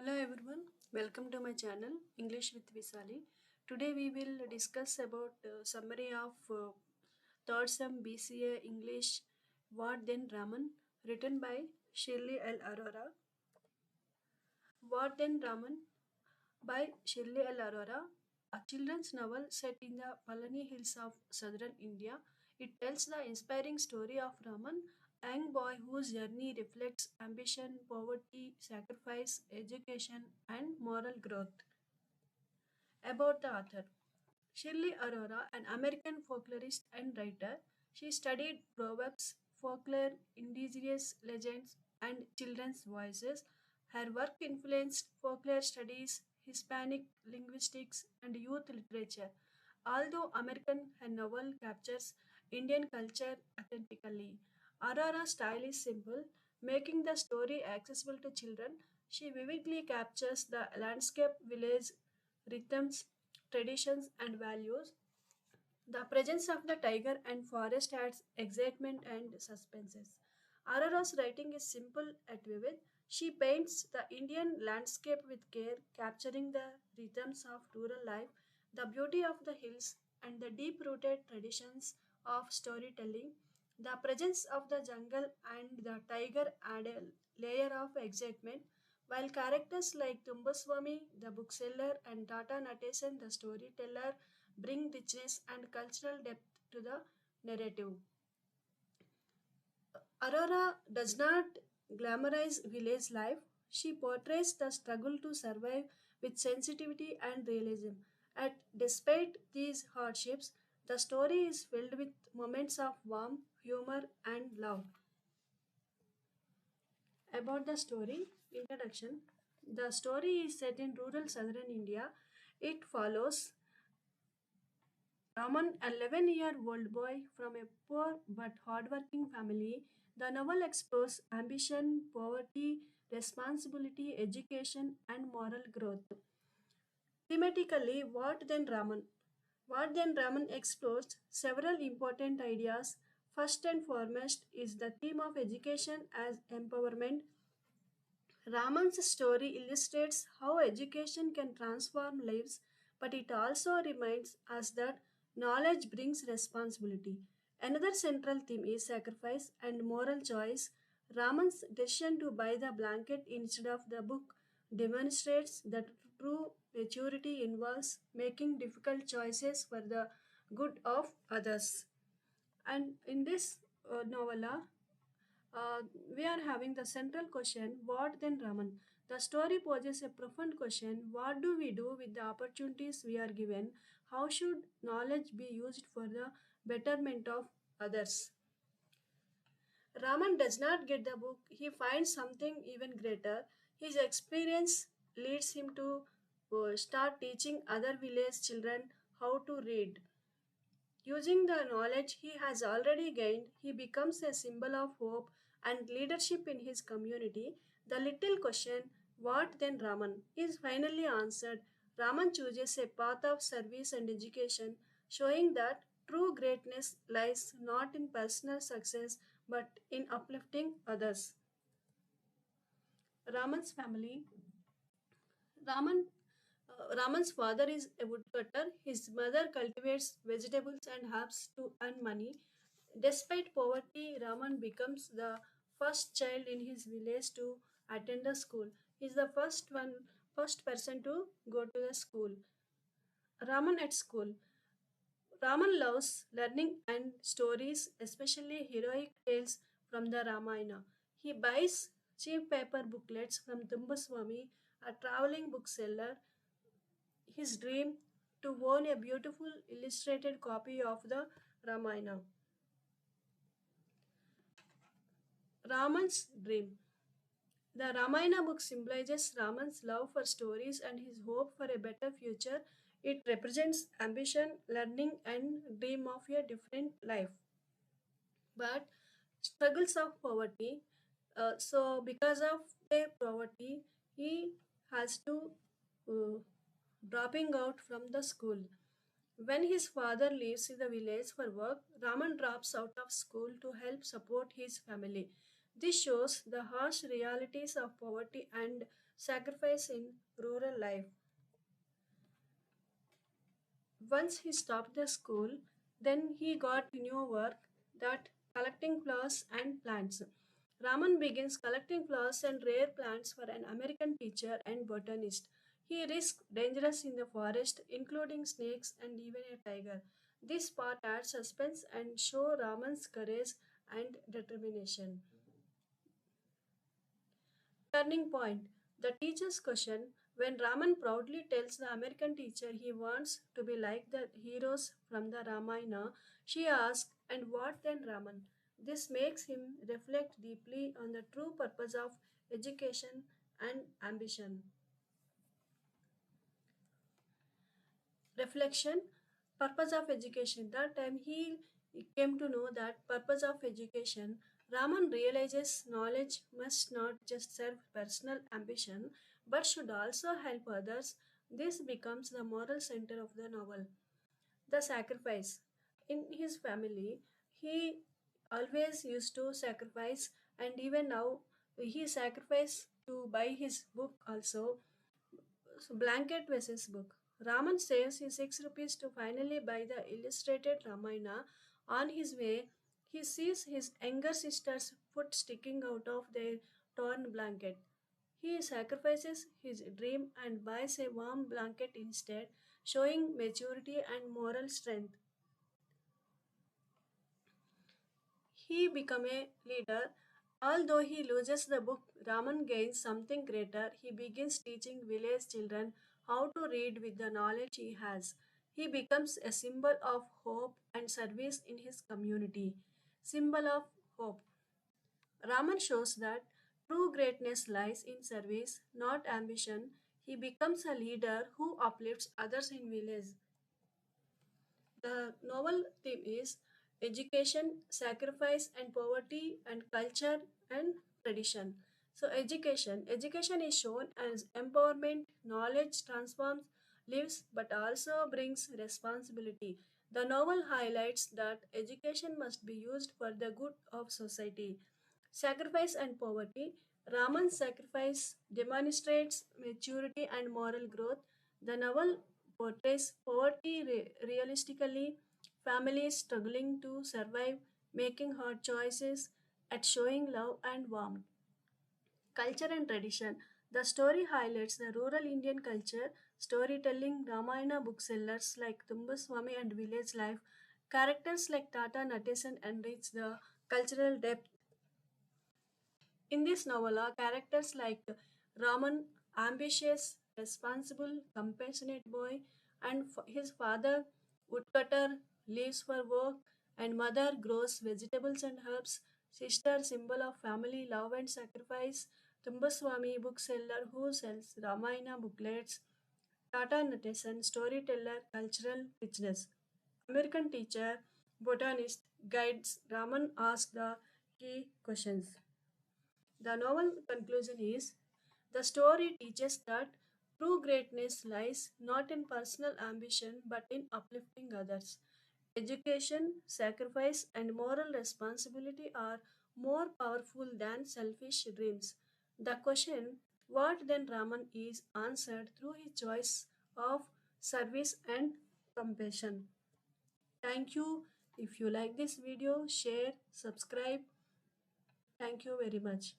Hello everyone, welcome to my channel English with Visali. Today we will discuss about summary of third sem BCA English What Then Raman, written by Shirley L. Arora. What Then Raman by Shirley L. Arora, a children's novel set in the Palani Hills of southern India. It tells the inspiring story of Raman, a young boy whose journey reflects ambition, poverty, sacrifice, education, and moral growth. About the author Shirley Arora, an American folklorist and writer, she studied proverbs, folklore, indigenous legends, and children's voices. Her work influenced folklore studies, Hispanic linguistics, and youth literature. Although American, her novel captures Indian culture authentically. Aurora's style is simple, making the story accessible to children. She vividly captures the landscape, village, rhythms, traditions, and values. The presence of the tiger and forest adds excitement and suspenses. Aurora's writing is simple yet vivid. She paints the Indian landscape with care, capturing the rhythms of rural life, the beauty of the hills, and the deep rooted traditions of storytelling. The presence of the jungle and the tiger add a layer of excitement, while characters like Tumbaswami, the bookseller, and Tata Natesan, the storyteller, bring richness and cultural depth to the narrative. Aurora does not glamorize village life. She portrays the struggle to survive with sensitivity and realism. At despite these hardships, the story is filled with moments of warmth, humor, and love. About the story, introduction. The story is set in rural southern India. It follows Raman, an 11-year-old boy from a poor but hardworking family. The novel explores ambition, poverty, responsibility, education, and moral growth. Thematically, What Then Raman? What Then Raman explores several important ideas. First and foremost is the theme of education as empowerment. Raman's story illustrates how education can transform lives, but it also reminds us that knowledge brings responsibility. Another central theme is sacrifice and moral choice. Raman's decision to buy the blanket instead of the book demonstrates that true maturity involves making difficult choices for the good of others. And in this novella, uh, we are having the central question, what then Raman? The story poses a profound question, what do we do with the opportunities we are given? How should knowledge be used for the betterment of others? Raman does not get the book, he finds something even greater. His experience leads him to start teaching other village children how to read. Using the knowledge he has already gained, he becomes a symbol of hope and leadership in his community. The little question, what then Raman, is finally answered. Raman chooses a path of service and education, showing that true greatness lies not in personal success but in uplifting others. Raman's family. Raman's father is a woodcutter. His mother cultivates vegetables and herbs to earn money. Despite poverty, Raman becomes the first child in his village to attend a school. He is the first person to go to the school. Raman at school. Raman loves learning and stories, especially heroic tales from the Ramayana. He buys cheap paper booklets from Tumbaswami, a traveling bookseller. His dream to own a beautiful illustrated copy of the Ramayana. Raman's dream. The Ramayana book symbolizes Raman's love for stories and his hope for a better future. It represents ambition, learning, and dream of a different life. But struggles of poverty. So, because of the poverty, he has to uh, dropping out from the school. When his father leaves the village for work, Raman drops out of school to help support his family. This shows the harsh realities of poverty and sacrifice in rural life. Once he stopped the school, then he got new work that collecting flowers and plants. Raman begins collecting flowers and rare plants for an American teacher and botanist. He risks dangers in the forest, including snakes and even a tiger. This part adds suspense and show Raman's courage and determination. Turning point. The teacher's question. When Raman proudly tells the American teacher he wants to be like the heroes from the Ramayana, she asks, "And what then, Raman?" This makes him reflect deeply on the true purpose of education and ambition. Reflection. Purpose of education. That time he came to know that purpose of education. Raman realizes knowledge must not just serve personal ambition but should also help others. This becomes the moral center of the novel. The sacrifice. In his family, he always used to sacrifice, and even now he sacrificed to buy his book also. So blanket versus book. Raman saves his 6 rupees to finally buy the illustrated Ramayana. On his way, he sees his younger sister's foot sticking out of their torn blanket. He sacrifices his dream and buys a warm blanket instead, showing maturity and moral strength. He become a leader. Although he loses the book, Raman gains something greater. He begins teaching village children how to read with the knowledge he has. He becomes a symbol of hope and service in his community. Symbol of hope. Raman shows that true greatness lies in service, not ambition. He becomes a leader who uplifts others in village. The novel theme is education, sacrifice, and poverty, and culture and tradition. So, education is shown as empowerment, knowledge transforms lives, but also brings responsibility. The novel highlights that education must be used for the good of society. Sacrifice and poverty. Raman's sacrifice demonstrates maturity and moral growth. The novel portrays poverty realistically, families struggling to survive, making hard choices, at showing love and warmth. Culture and tradition. The story highlights the rural Indian culture, storytelling, Ramayana booksellers like Tumbaswami and village life. Characters like Tata Natesan enrich the cultural depth. In this novella, characters like Raman, ambitious, responsible, compassionate boy, and his father, woodcutter, leaves for work, and mother grows vegetables and herbs, sister, symbol of family, love and sacrifice, Tumbaswami, bookseller who sells Ramayana booklets, Tata Natesan, storyteller, cultural richness. American teacher, botanist, guides Raman asks the key questions. The novel conclusion is the story teaches that true greatness lies not in personal ambition but in uplifting others. Education, sacrifice, and moral responsibility are more powerful than selfish dreams. The question, what then Raman, is answered through his choice of service and compassion. Thank you. If you like this video, share, subscribe. Thank you very much.